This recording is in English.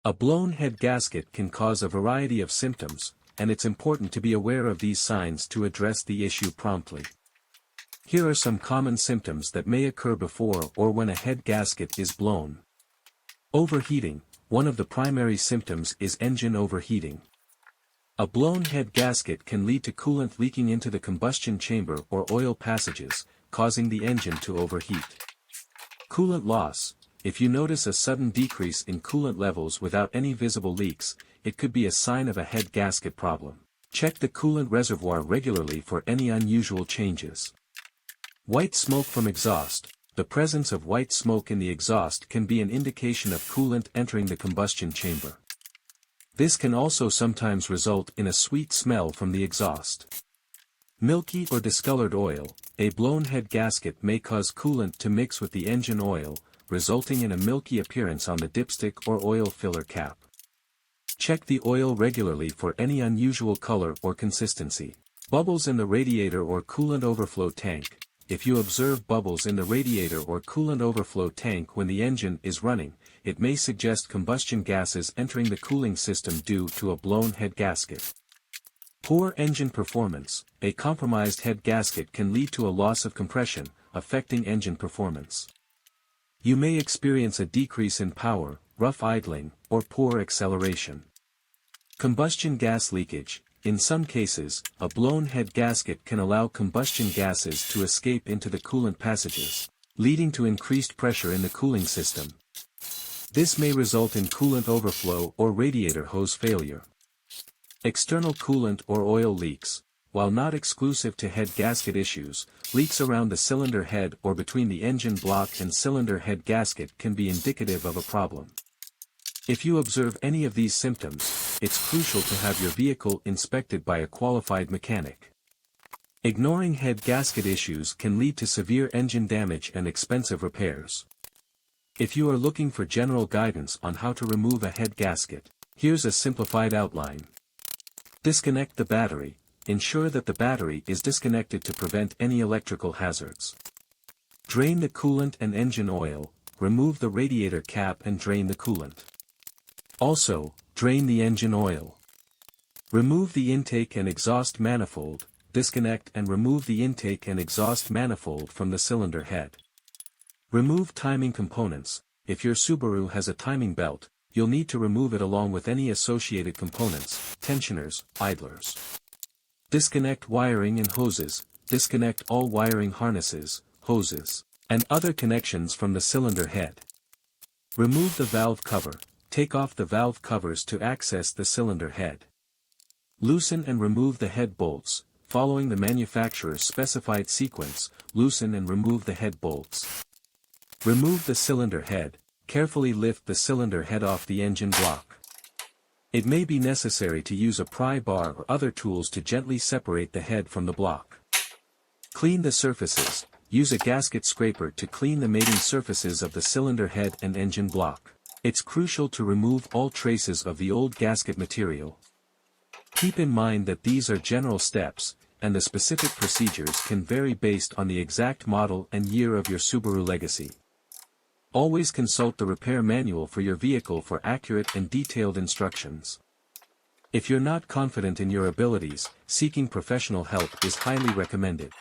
A blown head gasket can cause a variety of symptoms, and it's important to be aware of these signs to address the issue promptly. Here are some common symptoms that may occur before or when a head gasket is blown. Overheating. One of the primary symptoms is engine overheating. A blown head gasket can lead to coolant leaking into the combustion chamber or oil passages, causing the engine to overheat. Coolant loss. If you notice a sudden decrease in coolant levels without any visible leaks, it could be a sign of a head gasket problem. Check the coolant reservoir regularly for any unusual changes. White smoke from exhaust. The presence of white smoke in the exhaust can be an indication of coolant entering the combustion chamber. This can also sometimes result in a sweet smell from the exhaust. Milky or discolored oil. A blown head gasket may cause coolant to mix with the engine oil, resulting in a milky appearance on the dipstick or oil filler cap. Check the oil regularly for any unusual color or consistency. Bubbles in the radiator or coolant overflow tank. If you observe bubbles in the radiator or coolant overflow tank when the engine is running, it may suggest combustion gases entering the cooling system due to a blown head gasket. Poor engine performance. A compromised head gasket can lead to a loss of compression, affecting engine performance. You may experience a decrease in power, rough idling, or poor acceleration. Combustion gas leakage. In some cases, a blown head gasket can allow combustion gases to escape into the coolant passages, leading to increased pressure in the cooling system. This may result in coolant overflow or radiator hose failure. External coolant or oil leaks. While not exclusive to head gasket issues, leaks around the cylinder head or between the engine block and cylinder head gasket can be indicative of a problem. If you observe any of these symptoms, it's crucial to have your vehicle inspected by a qualified mechanic. Ignoring head gasket issues can lead to severe engine damage and expensive repairs. If you are looking for general guidance on how to remove a head gasket, here's a simplified outline. Disconnect the battery. Ensure that the battery is disconnected to prevent any electrical hazards. Drain the coolant and engine oil. Remove the radiator cap and drain the coolant. Also, drain the engine oil. Remove the intake and exhaust manifold. Disconnect and remove the intake and exhaust manifold from the cylinder head. Remove timing components. If your Subaru has a timing belt, you'll need to remove it along with any associated components, tensioners, idlers. Disconnect wiring and hoses. Disconnect all wiring harnesses, hoses, and other connections from the cylinder head. Remove the valve cover. Take off the valve covers to access the cylinder head. Loosen and remove the head bolts. Following the manufacturer's specified sequence, loosen and remove the head bolts. Remove the cylinder head. Carefully lift the cylinder head off the engine block. It may be necessary to use a pry bar or other tools to gently separate the head from the block. Clean the surfaces. Use a gasket scraper to clean the mating surfaces of the cylinder head and engine block. It's crucial to remove all traces of the old gasket material. Keep in mind that these are general steps, and the specific procedures can vary based on the exact model and year of your Subaru Legacy. Always consult the repair manual for your vehicle for accurate and detailed instructions. If you're not confident in your abilities, seeking professional help is highly recommended.